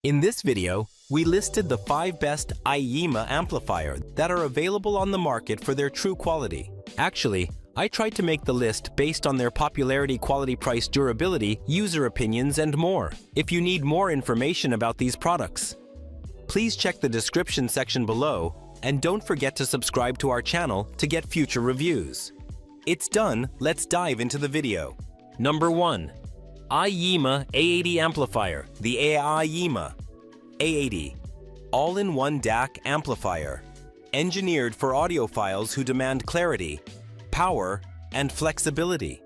In this video, we listed the 5 best Aiyima amplifier that are available on the market for their true quality. Actually, I tried to make the list based on their popularity, quality, price, durability, user opinions, and more. If you need more information about these products, please check the description section below, and don't forget to subscribe to our channel to get future reviews. It's done, let's dive into the video. Number 1. Aiyima A80 Amplifier, the Aiyima A80 All-in-One DAC Amplifier, engineered for audiophiles who demand clarity, power, and flexibility.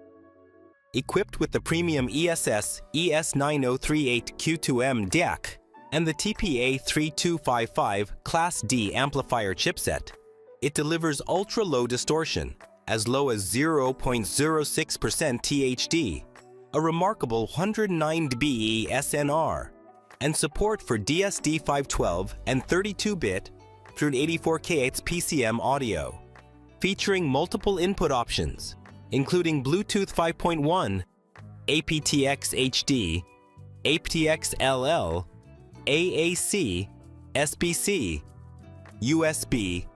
Equipped with the premium ESS ES9038Q2M DAC and the TPA3255 Class D amplifier chipset, it delivers ultra-low distortion, as low as 0.06% THD, a remarkable 109 dB SNR, and support for DSD512 and 32-bit through 84kHz PCM audio, featuring multiple input options, including Bluetooth 5.1, aptX HD, aptX LL, AAC, SBC, USB,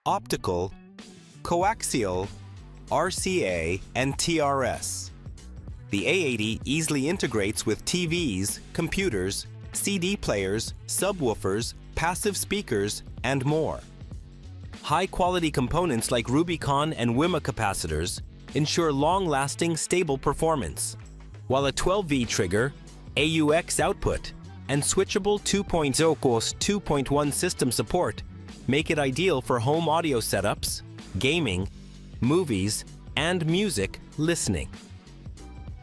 optical, coaxial, RCA, and TRS. The A80 easily integrates with TVs, computers, CD players, subwoofers, passive speakers, and more. High-quality components like Rubicon and AIYIMA capacitors ensure long-lasting, stable performance, while a 12V trigger, AUX output, and switchable 2.0/2.1 system support make it ideal for home audio setups, gaming, movies, and music listening.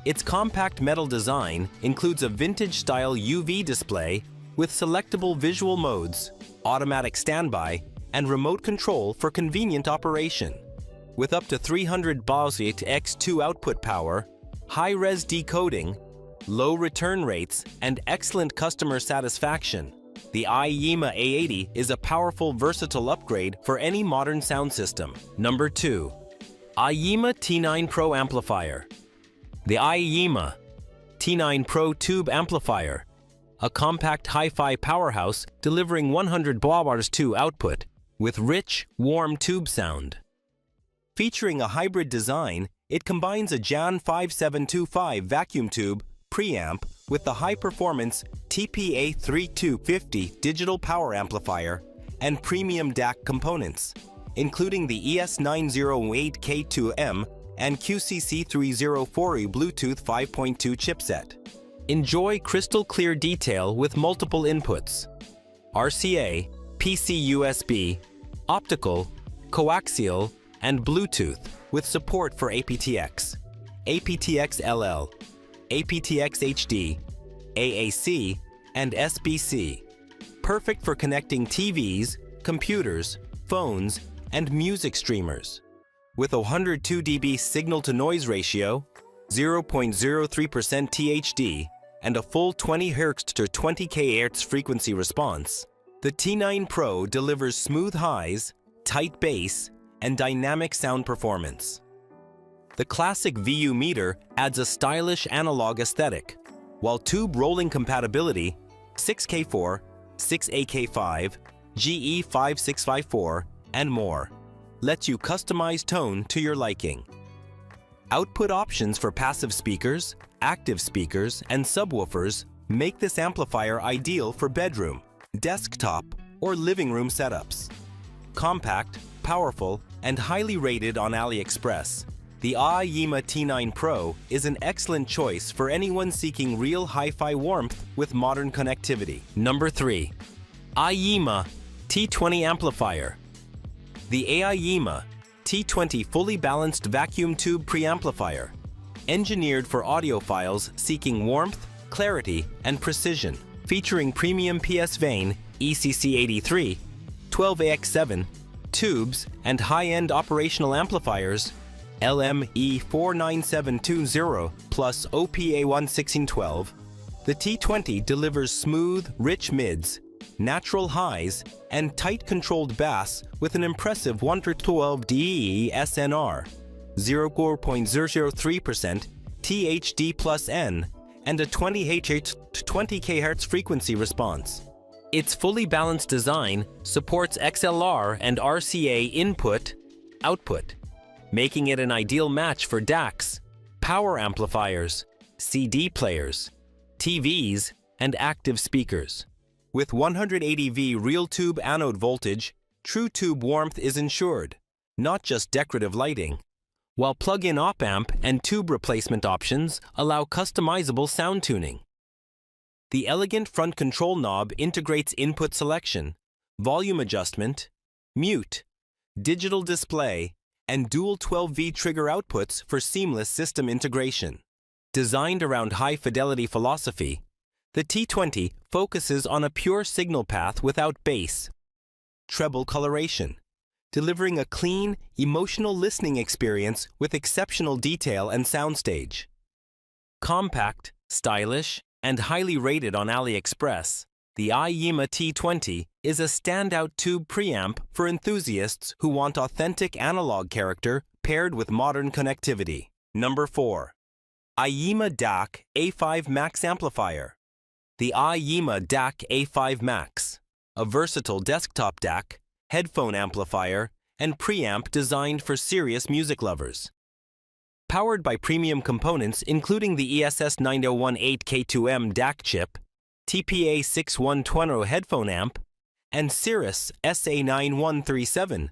Its compact metal design includes a vintage-style UV display with selectable visual modes, automatic standby, and remote control for convenient operation. With up to 300 Boswit X2 output power, high-res decoding, low return rates, and excellent customer satisfaction, the Aiyima A80 is a powerful, versatile upgrade for any modern sound system. Number 2. Aiyima T9 Pro Amplifier. The Aiyima T9 Pro Tube Amplifier, a compact hi-fi powerhouse delivering 100 Bwh2 output with rich, warm tube sound. Featuring a hybrid design, it combines a JAN 5725 vacuum tube preamp with the high-performance TPA3250 digital power amplifier and premium DAC components, including the ES908K2M and QCC304E Bluetooth 5.2 chipset. Enjoy crystal clear detail with multiple inputs: RCA, PC USB, optical, coaxial, and Bluetooth, with support for aptX, aptX LL, aptX HD, AAC, and SBC. Perfect for connecting TVs, computers, phones, and music streamers. With a 102 dB signal-to-noise ratio, 0.03% THD, and a full 20 Hz to 20 kHz frequency response, the T9 Pro delivers smooth highs, tight bass, and dynamic sound performance. The classic VU meter adds a stylish analog aesthetic, while tube rolling compatibility 6K4, 6AK5, GE5654, and more lets you customize tone to your liking. Output options for passive speakers, active speakers, and subwoofers make this amplifier ideal for bedroom, desktop, or living room setups. Compact, powerful, and highly rated on AliExpress, the Aiyima T9 Pro is an excellent choice for anyone seeking real hi-fi warmth with modern connectivity. Number 3. Aiyima T20 Amplifier. The Aiyima T20 fully balanced vacuum tube preamplifier, engineered for audiophiles seeking warmth, clarity, and precision. Featuring premium PS Vane ECC83, 12AX7, tubes, and high-end operational amplifiers, LME49720 plus OPA11612, the T20 delivers smooth, rich mids, natural highs, and tight controlled bass with an impressive 112 dB SNR, 0.003% THD plus N, and a 20 Hz to 20 kHz frequency response. Its fully balanced design supports XLR and RCA input/output, making it an ideal match for DACs, power amplifiers, CD players, TVs, and active speakers. With 180V real tube anode voltage, true tube warmth is ensured, not just decorative lighting, while plug-in op-amp and tube replacement options allow customizable sound tuning. The elegant front control knob integrates input selection, volume adjustment, mute, digital display, and dual 12V trigger outputs for seamless system integration. Designed around high-fidelity philosophy, the T20 focuses on a pure signal path without bass, treble coloration, delivering a clean, emotional listening experience with exceptional detail and soundstage. Compact, stylish, and highly rated on AliExpress, the Aiyima T20 is a standout tube preamp for enthusiasts who want authentic analog character paired with modern connectivity. Number 4. Aiyima Dac A5 Max Amplifier. The Aiyima Dac A5 Max, a versatile desktop DAC, headphone amplifier, and preamp designed for serious music lovers. Powered by premium components including the ESS 9018K2M DAC chip, TPA 6120 headphone amp, and Cirrus SA9137,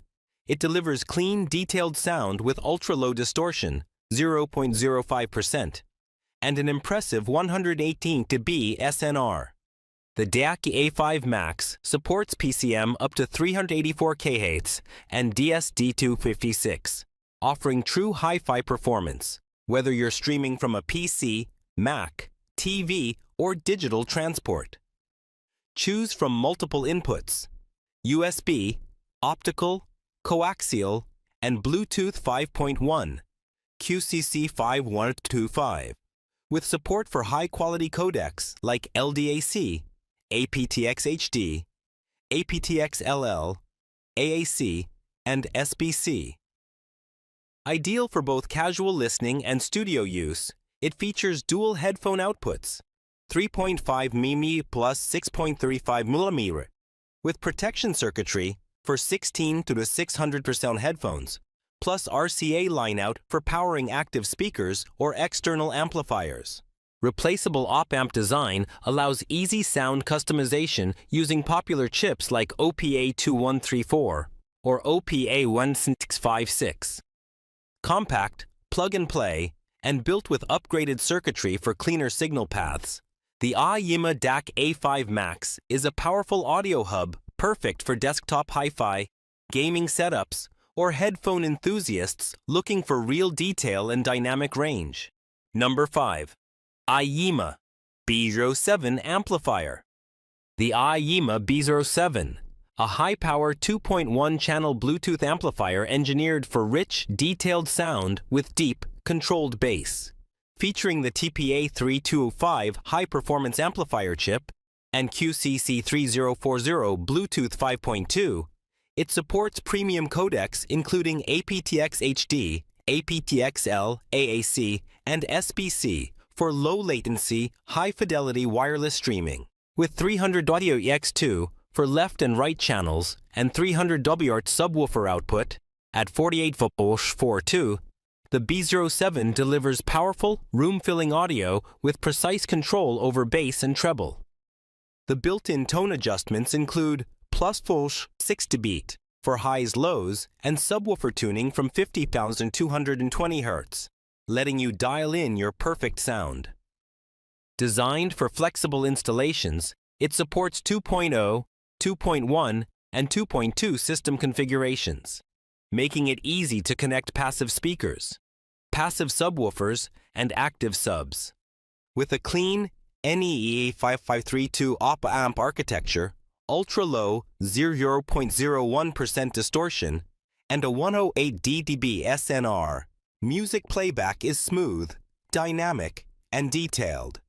it delivers clean, detailed sound with ultra-low distortion, 0.05%, and an impressive 118 dB SNR. The Dac A5 Max supports PCM up to 384 kHz and DS-D256, offering true hi-fi performance, whether you're streaming from a PC, Mac, TV, or digital transport. Choose from multiple inputs: USB, optical, coaxial, and Bluetooth 5.1, QCC 5125, with support for high-quality codecs like LDAC, aptX HD, aptX LL, AAC, and SBC. Ideal for both casual listening and studio use, it features dual headphone outputs, 3.5 mm plus 6.35 mm, with protection circuitry for 16 to 600% headphones, plus RCA line-out for powering active speakers or external amplifiers. Replaceable op-amp design allows easy sound customization using popular chips like OPA2134 or OPA1656. Compact, plug-and-play, and built with upgraded circuitry for cleaner signal paths, the Aiyima Dac A5 Max is a powerful audio hub perfect for desktop hi-fi, gaming setups, or headphone enthusiasts looking for real detail and dynamic range. Number 5. Aiyima B07 Amplifier. The Aiyima B07, a high-power 2.1-channel Bluetooth amplifier engineered for rich, detailed sound with deep, controlled bass. Featuring the TPA 3205 high-performance amplifier chip and QCC 3040 Bluetooth 5.2, it supports premium codecs including aptX HD, aptX L, AAC, and SBC for low-latency, high-fidelity wireless streaming. With 300 audio X2 for left and right channels and 300 WR subwoofer output at 48V42, the B07 delivers powerful, room-filling audio with precise control over bass and treble. The built-in tone adjustments include +/- 6-beat for highs-lows and subwoofer tuning from 50,220 Hz, letting you dial in your perfect sound. Designed for flexible installations, it supports 2.0, 2.1, and 2.2 system configurations, making it easy to connect passive speakers, passive subwoofers, and active subs. With a clean NEA5532 op-amp architecture, ultra-low 0.01% distortion, and a 108 dB SNR, music playback is smooth, dynamic, and detailed.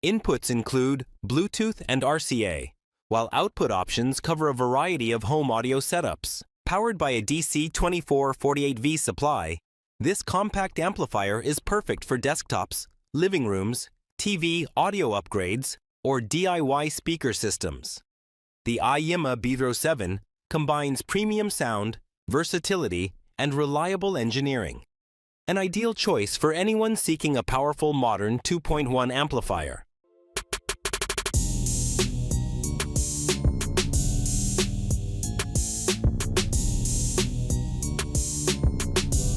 Inputs include Bluetooth and RCA, while output options cover a variety of home audio setups. Powered by a DC 2448V supply, this compact amplifier is perfect for desktops, living rooms, TV audio upgrades, or DIY speaker systems. The Aiyima B07 combines premium sound, versatility, and reliable engineering. An ideal choice for anyone seeking a powerful modern 2.1 amplifier.